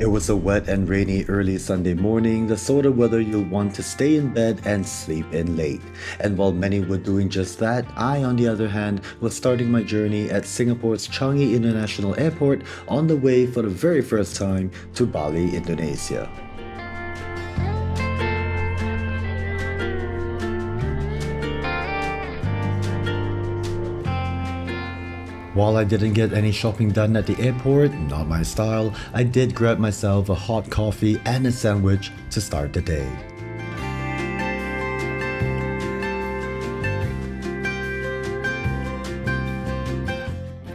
It was a wet and rainy early Sunday morning, the sort of weather you'll want to stay in bed and sleep in late. And while many were doing just that, I, on the other hand, was starting my journey at Singapore's Changi International Airport on the way for the very first time to Bali, Indonesia. While I didn't get any shopping done at the airport, not my style, I did grab myself a hot coffee and a sandwich to start the day.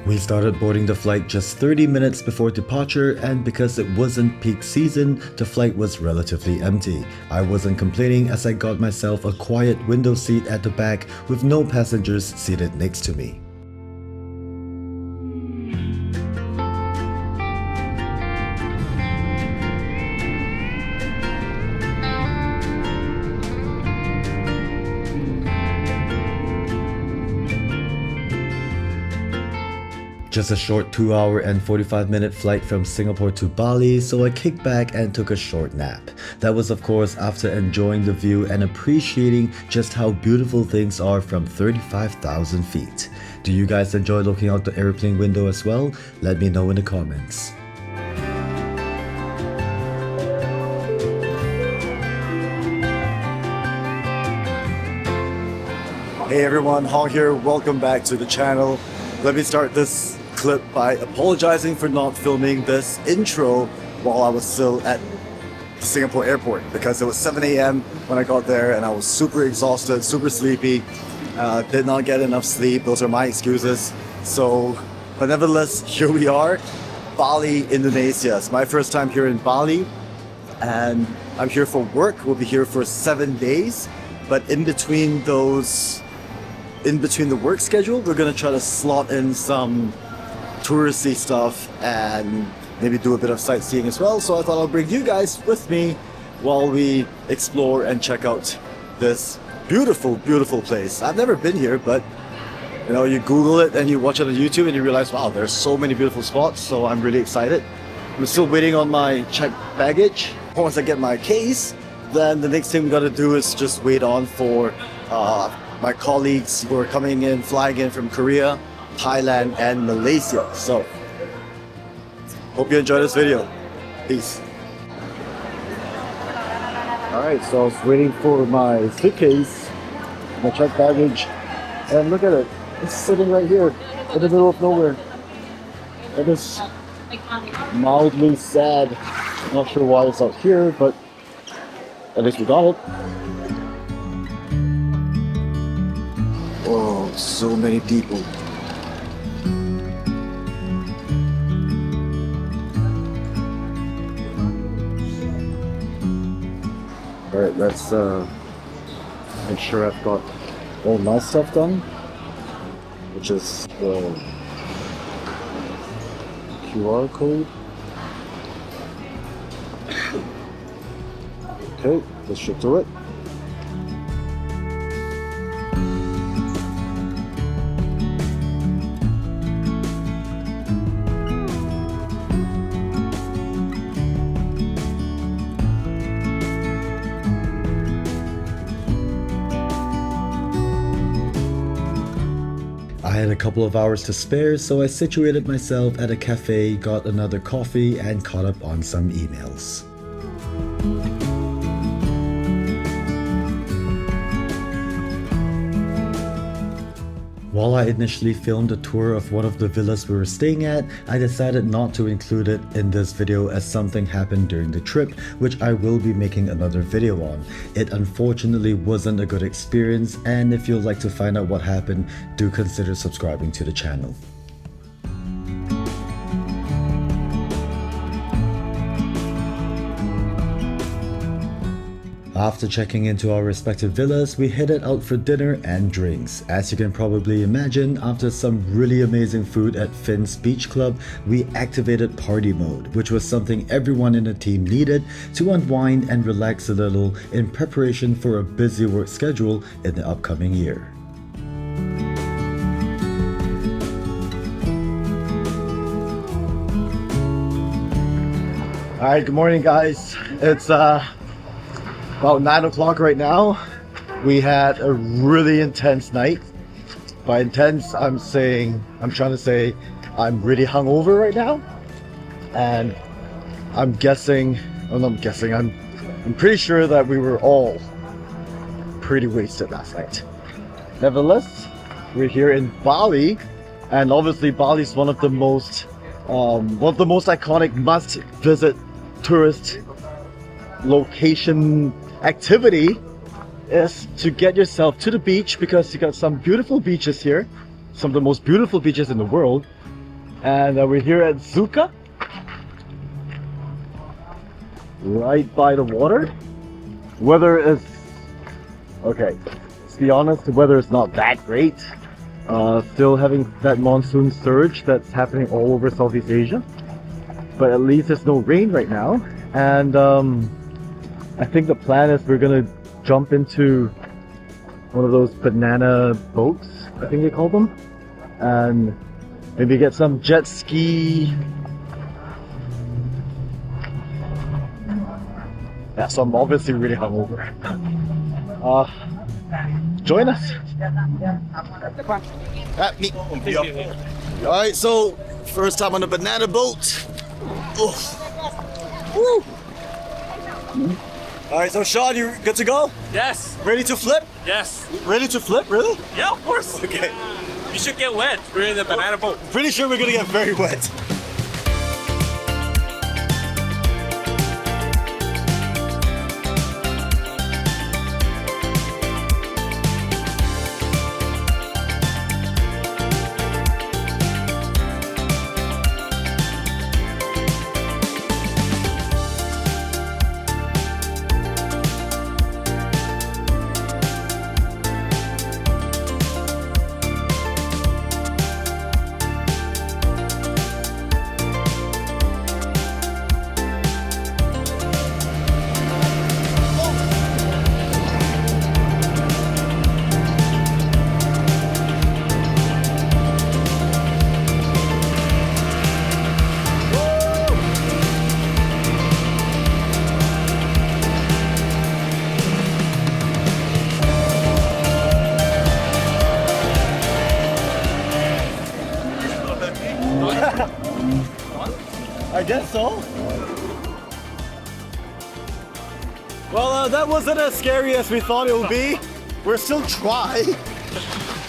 We started boarding the flight just 30 minutes before departure, and because it wasn't peak season, the flight was relatively empty. I wasn't complaining as I got myself a quiet window seat at the back with no passengers seated next to me. Just a short 2-hour and 45-minute flight from Singapore to Bali, so I kicked back and took a short nap. That was of course after enjoying the view and appreciating just how beautiful things are from 35,000 feet. Do you guys enjoy looking out the airplane window as well? Let me know in the comments. Hey everyone, Hong here, welcome back to the channel. Let me start this clip by apologizing for not filming this intro while I was still at the Singapore airport, because it was 7 a.m. when I got there and I was super exhausted, super sleepy, did not get enough sleep. Those are my excuses. But nevertheless, here we are, Bali, Indonesia. It's my first time here in Bali and I'm here for work. We'll be here for 7 days, but in between the work schedule, we're gonna try to slot in some touristy stuff and maybe do a bit of sightseeing as well. So I thought I'll bring you guys with me while we explore and check out this beautiful, beautiful place. I've never been here, but you know, you Google it and you watch it on YouTube and you realize, wow, there's so many beautiful spots. So I'm really excited. I'm still waiting on my checked baggage. Once I get my case, then the next thing we gotta do is just wait on for my colleagues who are flying in from Korea, Thailand, and Malaysia. So, hope you enjoy this video. Peace. Alright, so I was waiting for my suitcase, my checked baggage, and look at it. It's sitting right here in the middle of nowhere. That is mildly sad. Not sure why it's out here, but at least we got it. Oh, so many people. Alright, let's make sure I've got all my stuff done, which is the QR code. Okay, let's shift to it. I had a couple of hours to spare, so I situated myself at a cafe, got another coffee, and caught up on some emails. While I initially filmed a tour of one of the villas we were staying at, I decided not to include it in this video as something happened during the trip, which I will be making another video on. It unfortunately wasn't a good experience, and if you'd like to find out what happened, do consider subscribing to the channel. After checking into our respective villas, we headed out for dinner and drinks. As you can probably imagine, after some really amazing food at Finn's Beach Club, we activated party mode, which was something everyone in the team needed to unwind and relax a little in preparation for a busy work schedule in the upcoming year. All right, good morning, guys. It's about 9 o'clock right now. We had a really intense night. By intense, I'm trying to say I'm really hungover right now. And I'm pretty sure that we were all pretty wasted last night. Nevertheless, we're here in Bali, and obviously Bali is one of the most iconic must-visit tourist location activity is to get yourself to the beach, because you got some beautiful beaches here, some of the most beautiful beaches in the world. And we're here at Zuka, right by the water. Weather is okay. To be honest, the weather is not that great. Still having that monsoon surge that's happening all over Southeast Asia, but at least there's no rain right now. And I think the plan is we're gonna jump into one of those banana boats, I think they call them, and maybe get some jet ski. Yeah, so I'm obviously really hungover. Join us. Me. Alright, so first time on a banana boat. Woo. Alright, so Sean, you good to go? Yes. Ready to flip? Yes. Ready to flip, really? Yeah, of course. Okay. You should get wet. We're in the banana boat. Pretty sure we're gonna get very wet. I guess so. Well, that wasn't as scary as we thought it would be. We're still dry.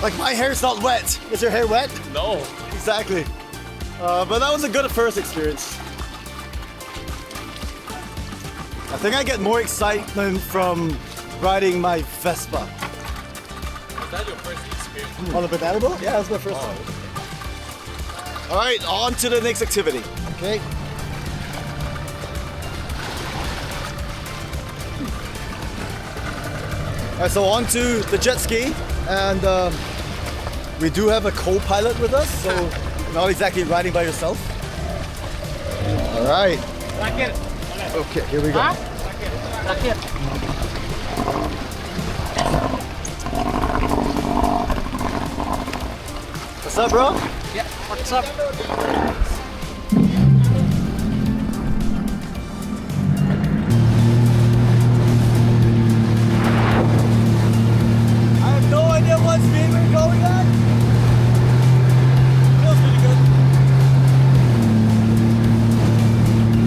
Like, my hair's not wet. Is your hair wet? No. Exactly. But that was a good first experience. I think I get more excitement from riding my Vespa. Was that your first experience? On a banana boat? Yeah, that's my first time. All right, on to the next activity. Okay. All right, so on to the jet ski, and we do have a co-pilot with us, so not exactly riding by yourself. All right. Okay, here we go. What's up, bro? Yeah, what's up? I have no idea what speed we're going at. Feels pretty good.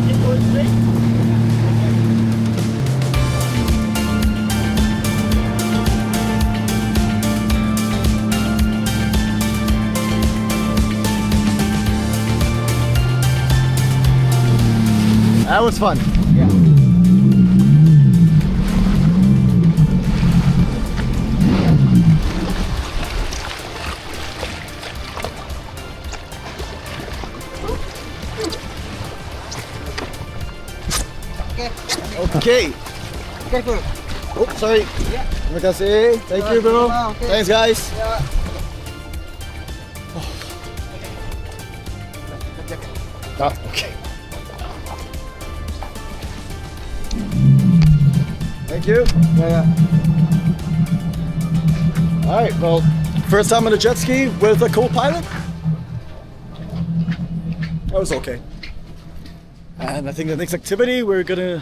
Keep going straight. That was fun. Yeah. Okay. Careful. Oh, sorry. Yeah. Terima kasih. Thank you, bro. Okay. Thanks, guys. Yeah. Ah, okay. Thank you. Yeah. All right, well, first time on a jet ski with a co-pilot. That was okay. And I think the next activity we're gonna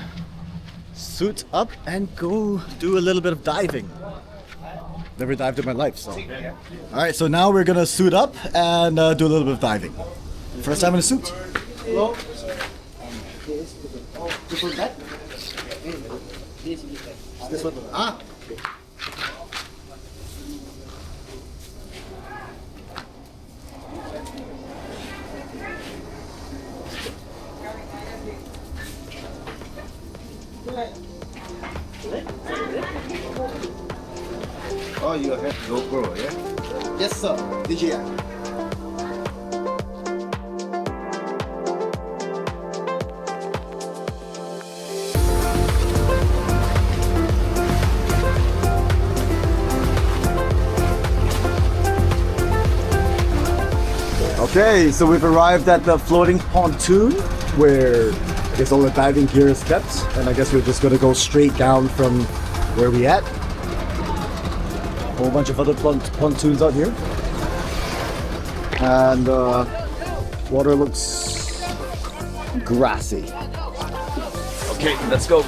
suit up and go do a little bit of diving. Never dived in my life, so. Alright, so now we're gonna suit up and do a little bit of diving. First time in a suit. Hello. This one. Ah. Oh, you have GoPro, yeah? Yes, sir. DJI. Okay, so we've arrived at the floating pontoon where I guess all the diving gear is kept, and I guess we're just gonna go straight down from where we at. A whole bunch of other pontoons out here, and water looks grassy. Okay, let's go.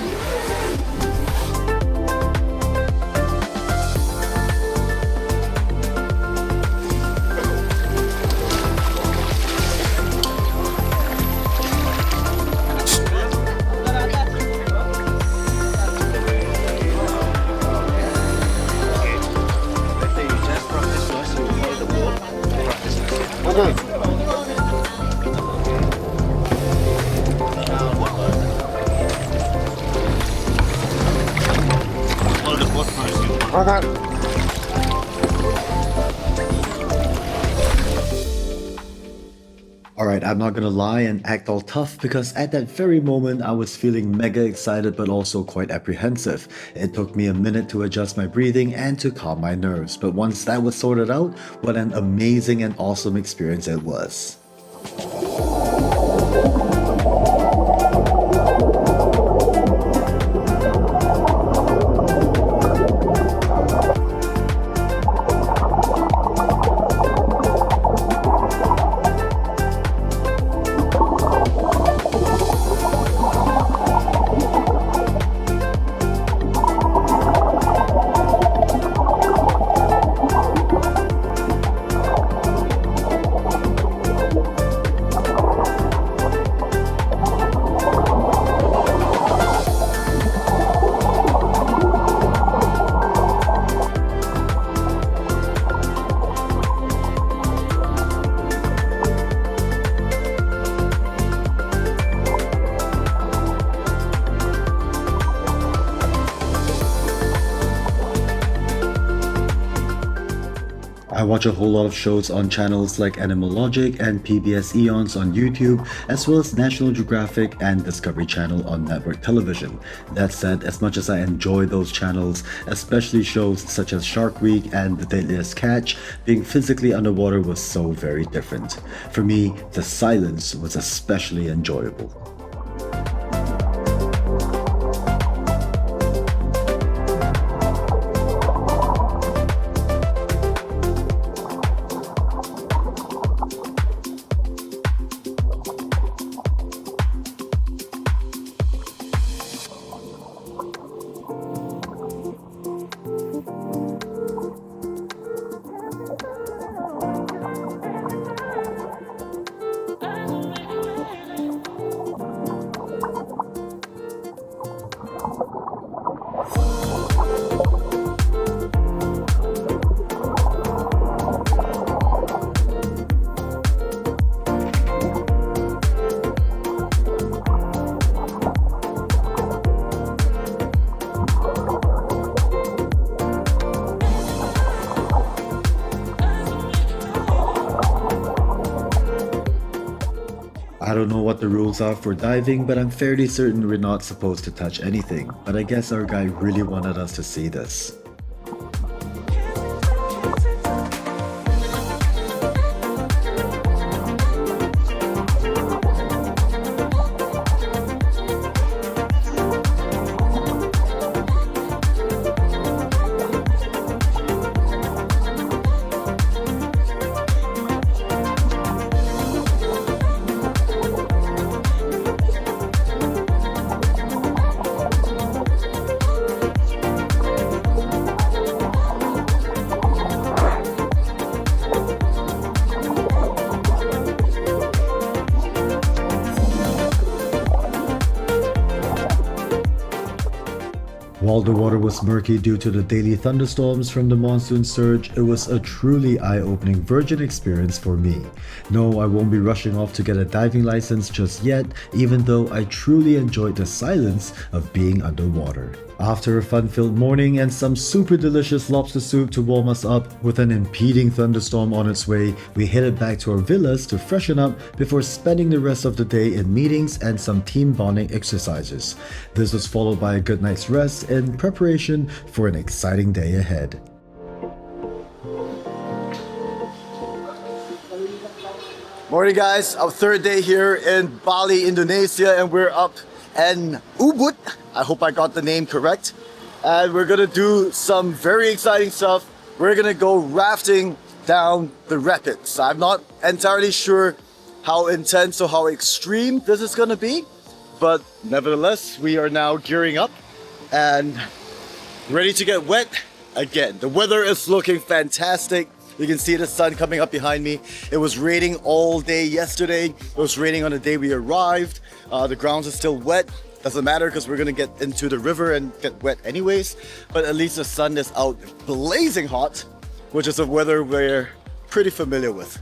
Alright, I'm not gonna lie and act all tough because at that very moment I was feeling mega excited but also quite apprehensive. It took me a minute to adjust my breathing and to calm my nerves, but once that was sorted out, what an amazing and awesome experience it was. I watch a whole lot of shows on channels like Animal Logic and PBS Eons on YouTube, as well as National Geographic and Discovery Channel on network television. That said, as much as I enjoy those channels, especially shows such as Shark Week and The Deadliest Catch, being physically underwater was so very different. For me, the silence was especially enjoyable. I don't know what the rules are for diving, but I'm fairly certain we're not supposed to touch anything. But I guess our guy really wanted us to see this. While the water was murky due to the daily thunderstorms from the monsoon surge, it was a truly eye-opening virgin experience for me. No, I won't be rushing off to get a diving license just yet, even though I truly enjoyed the silence of being underwater. After a fun-filled morning and some super delicious lobster soup to warm us up, with an impeding thunderstorm on its way, we headed back to our villas to freshen up before spending the rest of the day in meetings and some team bonding exercises. This was followed by a good night's rest in preparation for an exciting day ahead. Morning guys, our third day here in Bali, Indonesia, and we're up in Ubud. I hope I got the name correct. And we're gonna do some very exciting stuff. We're gonna go rafting down the rapids. I'm not entirely sure how intense or how extreme this is gonna be, but nevertheless, we are now gearing up and ready to get wet again. The weather is looking fantastic. You can see the sun coming up behind me. It was raining all day yesterday. It was raining on the day we arrived. The grounds are still wet. Doesn't matter because we're gonna get into the river and get wet anyways. But at least the sun is out blazing hot, which is a weather we're pretty familiar with.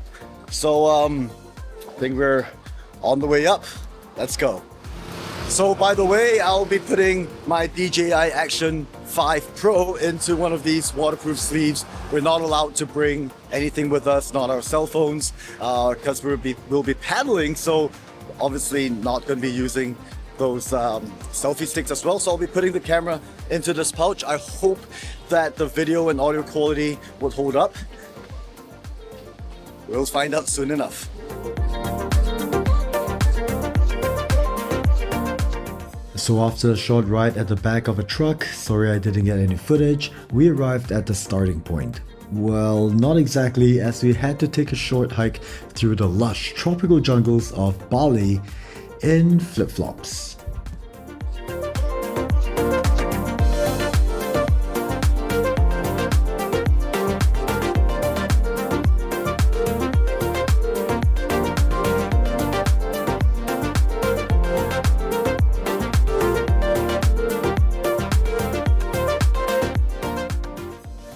So I think we're on the way up. Let's go. So by the way, I'll be putting my DJI Action 5 Pro into one of these waterproof sleeves. We're not allowed to bring anything with us, not our cell phones, because we'll be paddling. So obviously not going to be using those selfie sticks as well. So I'll be putting the camera into this pouch. I hope that the video and audio quality will hold up. We'll find out soon enough. So after a short ride at the back of a truck, sorry I didn't get any footage, we arrived at the starting point. Well, not exactly, as we had to take a short hike through the lush tropical jungles of Bali in flip-flops.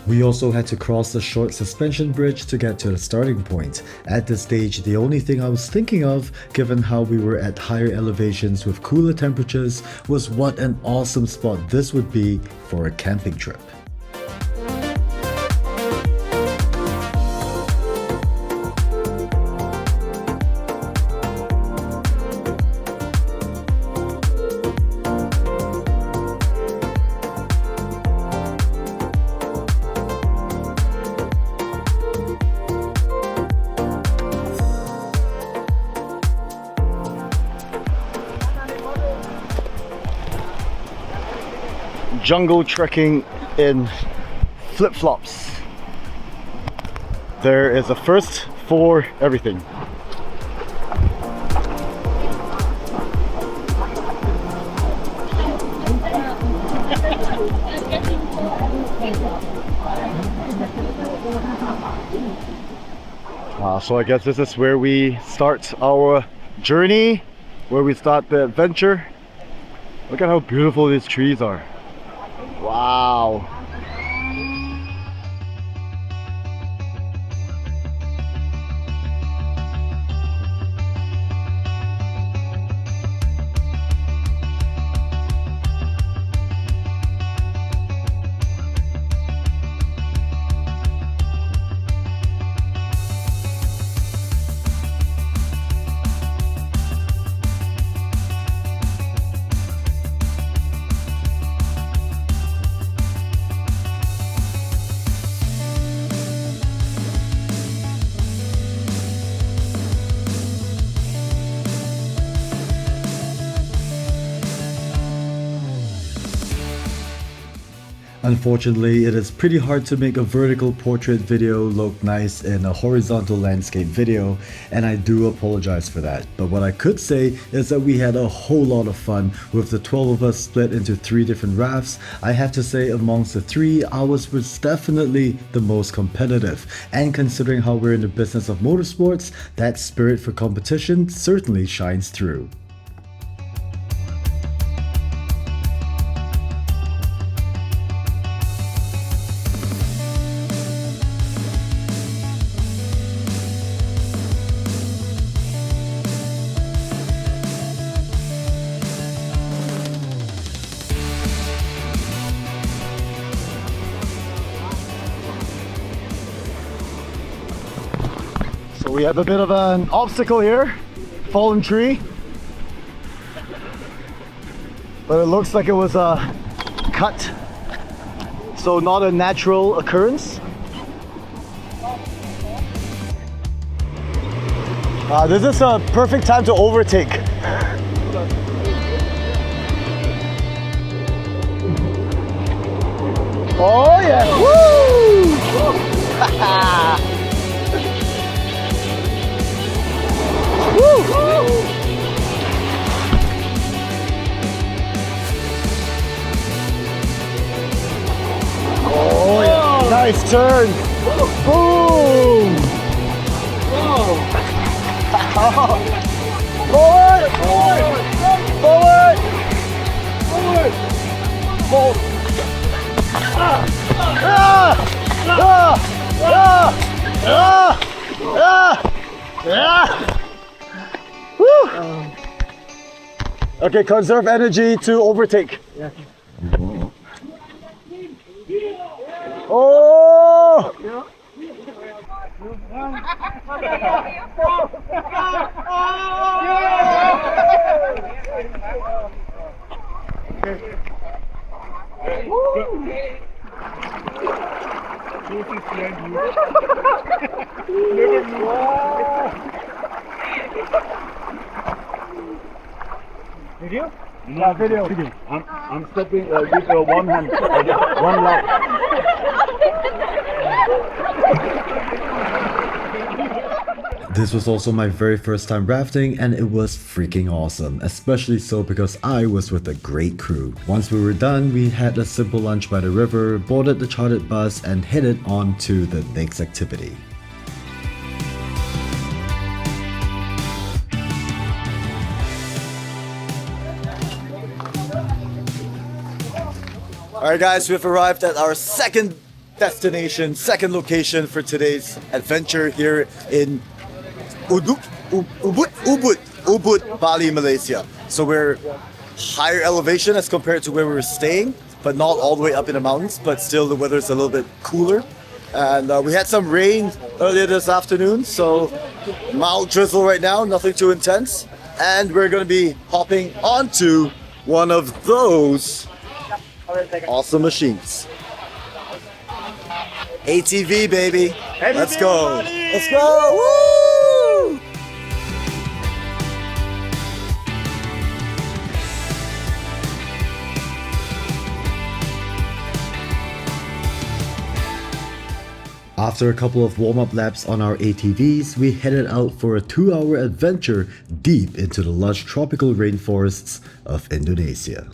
We also had to cross the short suspension bridge to get to the starting point. At this stage, the only thing I was thinking of, given how we were at higher elevations with cooler temperatures, was what an awesome spot this would be for a camping trip. Jungle trekking in flip-flops. There is a first for everything. So I guess this is where we start our journey, where we start the adventure. Look at how beautiful these trees are. Wow. Unfortunately, it is pretty hard to make a vertical portrait video look nice in a horizontal landscape video, and I do apologize for that. But what I could say is that we had a whole lot of fun with the 12 of us split into 3 different rafts. I have to say, amongst the 3, ours was definitely the most competitive, and considering how we're in the business of motorsports, that spirit for competition certainly shines through. we have a bit of an obstacle here, fallen tree. But it looks like it was a cut, so not a natural occurrence. This is a perfect time to overtake. Oh yeah! Woo! Woo! Oh yeah! Nice turn! Boom! Forward! Forward! Forward! Forward! Forward! Ah! Ah! Ah! Ah! Ah! Ah! Woo! Okay, conserve energy to overtake. Oh! Video? Yeah, video. I'm stepping with one hand, one leg. This was also my very first time rafting and it was freaking awesome, especially so because I was with a great crew. Once we were done, we had a simple lunch by the river, boarded the chartered bus and headed on to the next activity. Alright guys, we've arrived at our second destination, second location for today's adventure here in Ubud, Bali, Malaysia. So we're higher elevation as compared to where we were staying, but not all the way up in the mountains, but still the weather's a little bit cooler. And we had some rain earlier this afternoon, so mild drizzle right now, nothing too intense. And we're gonna be hopping onto one of those awesome machines. ATV, baby. Let's go. Let's go. Woo! After a couple of warm-up laps on our ATVs, we headed out for a 2-hour adventure deep into the lush tropical rainforests of Indonesia.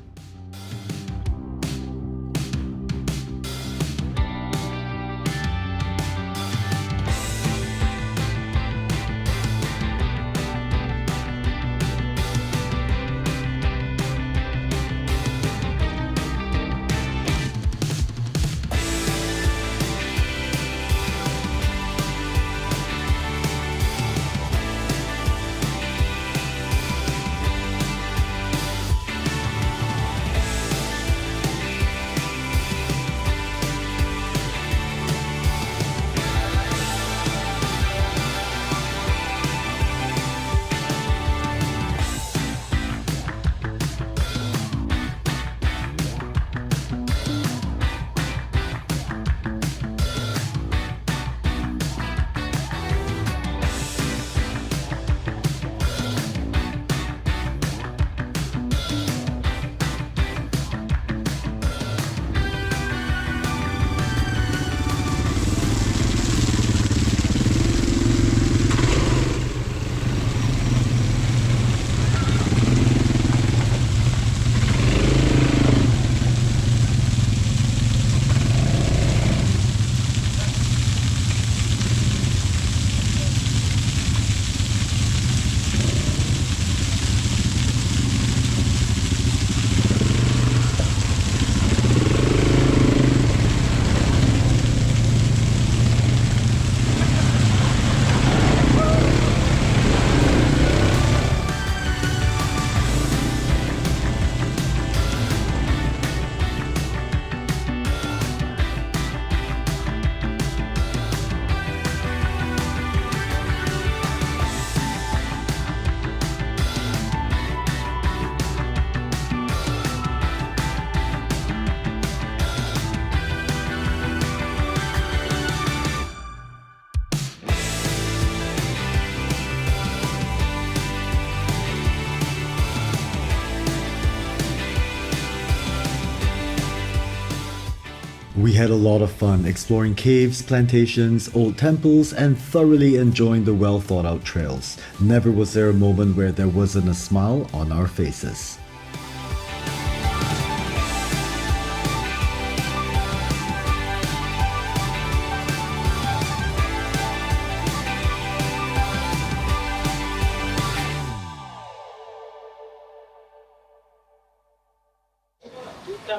We had a lot of fun exploring caves, plantations, old temples, and thoroughly enjoying the well thought out trails. Never was there a moment where there wasn't a smile on our faces.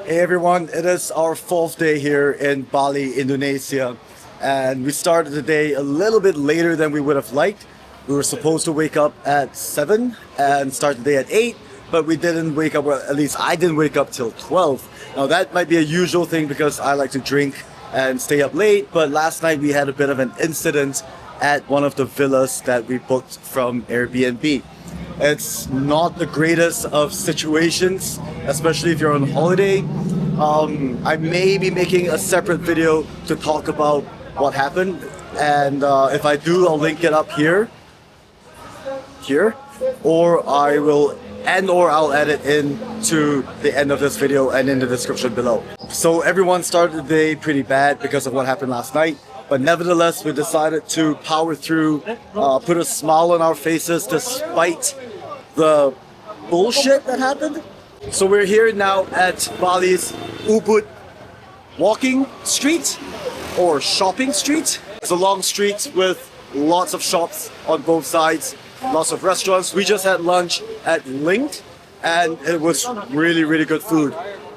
Hey everyone, it is our 4th day here in Bali, Indonesia, and we started the day a little bit later than we would have liked. We were supposed to wake up at 7 and start the day at 8, but we didn't wake up, well, at least I didn't wake up till 12. Now that might be a usual thing because I like to drink and stay up late, but last night we had a bit of an incident at one of the villas that we booked from Airbnb. It's not the greatest of situations, especially if you're on holiday. I may be making a separate video to talk about what happened, and if I do, I'll link it up here, or I'll add it into the end of this video and in the description below. So everyone started the day pretty bad because of what happened last night. But nevertheless, we decided to power through, put a smile on our faces despite the bullshit that happened. So we're here now at Bali's Ubud walking street or shopping street. It's a long street with lots of shops on both sides, lots of restaurants. We just had lunch at Linked and it was really, really good food.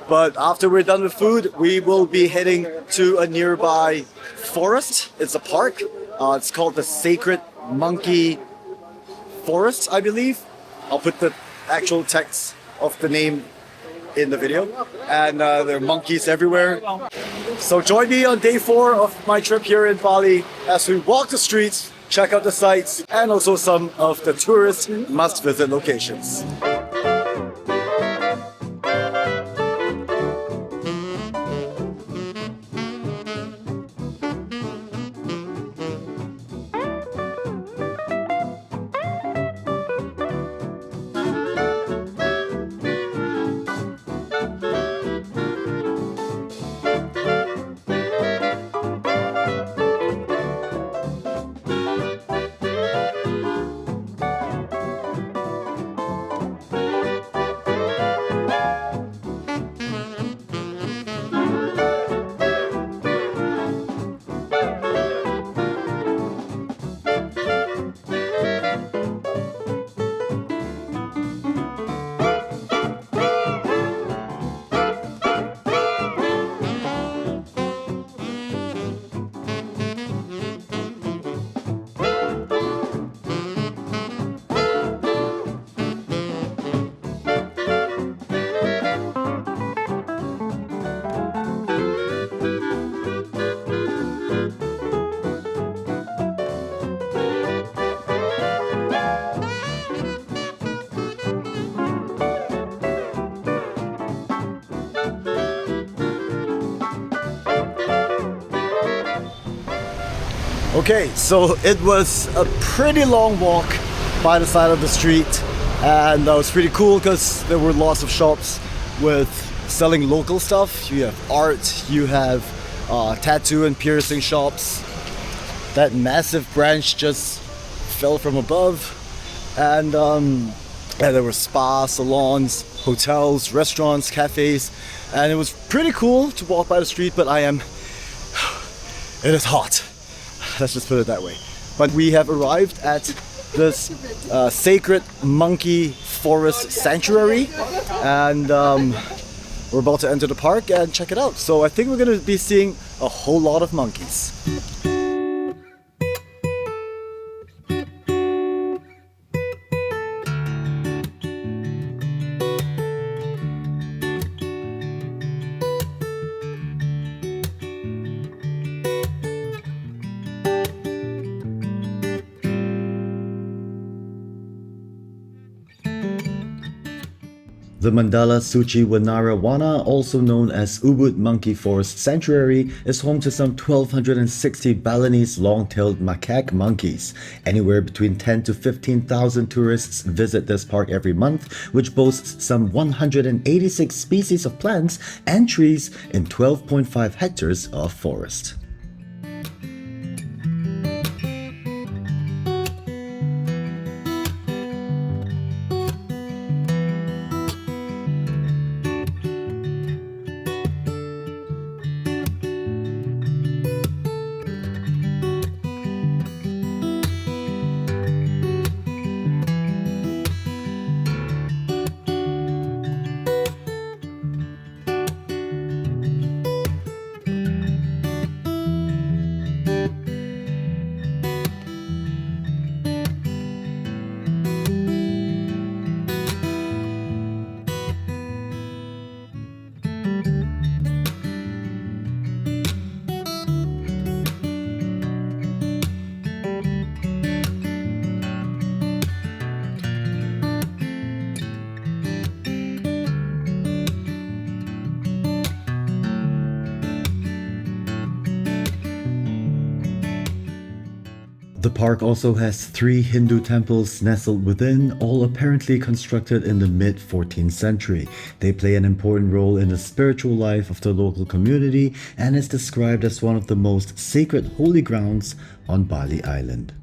But after we're done with food, we will be heading to a nearby forest. It's a park. It's called the Sacred Monkey Forest, I believe. I'll put the actual text of the name in the video. And there are monkeys everywhere. So join me on day 4 of my trip here in Bali as we walk the streets, check out the sights, and also some of the tourist must-visit locations. Okay, so it was a pretty long walk by the side of the street, and that was pretty cool because there were lots of shops with selling local stuff. You have art, you have tattoo and piercing shops. That massive branch just fell from above, and there were spa, salons, hotels, restaurants, cafes, and it was pretty cool to walk by the street, but it is hot. Let's just put it that way. But we have arrived at this Sacred Monkey Forest Sanctuary, and we're about to enter the park and check it out. So I think we're going to be seeing a whole lot of monkeys. The Mandala Suchi Wanarawana, also known as Ubud Monkey Forest Sanctuary, is home to some 1,260 Balinese long-tailed macaque monkeys. Anywhere between 10 to 15,000 tourists visit this park every month, which boasts some 186 species of plants and trees in 12.5 hectares of forest. The park also has 3 Hindu temples nestled within, all apparently constructed in the mid-14th century. They play an important role in the spiritual life of the local community and is described as one of the most sacred holy grounds on Bali Island.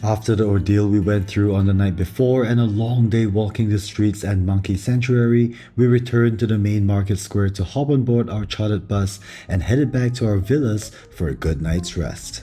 After the ordeal we went through on the night before and a long day walking the streets and monkey sanctuary, we returned to the main market square to hop on board our chartered bus and headed back to our villas for a good night's rest.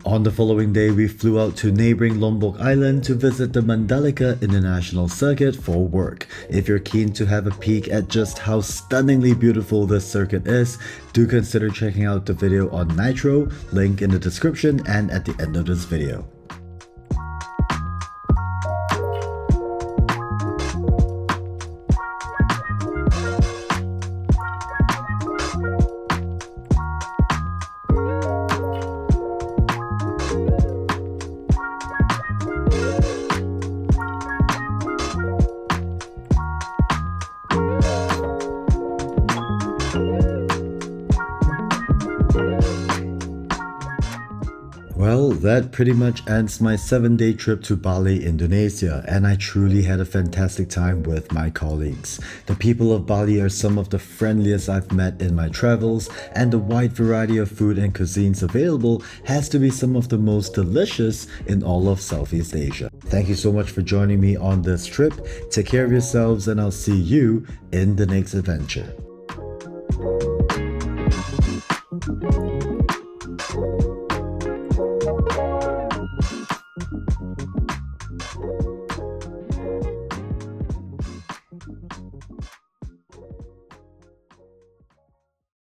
On the following day, we flew out to neighboring Lombok Island to visit the Mandalika International Circuit for work. If you're keen to have a peek at just how stunningly beautiful this circuit is, do consider checking out the video on Nitro, link in the description and at the end of this video. Well, that pretty much ends my 7-day trip to Bali, Indonesia, and I truly had a fantastic time with my colleagues. The people of Bali are some of the friendliest I've met in my travels, and the wide variety of food and cuisines available has to be some of the most delicious in all of Southeast Asia. Thank you so much for joining me on this trip. Take care of yourselves, and I'll see you in the next adventure.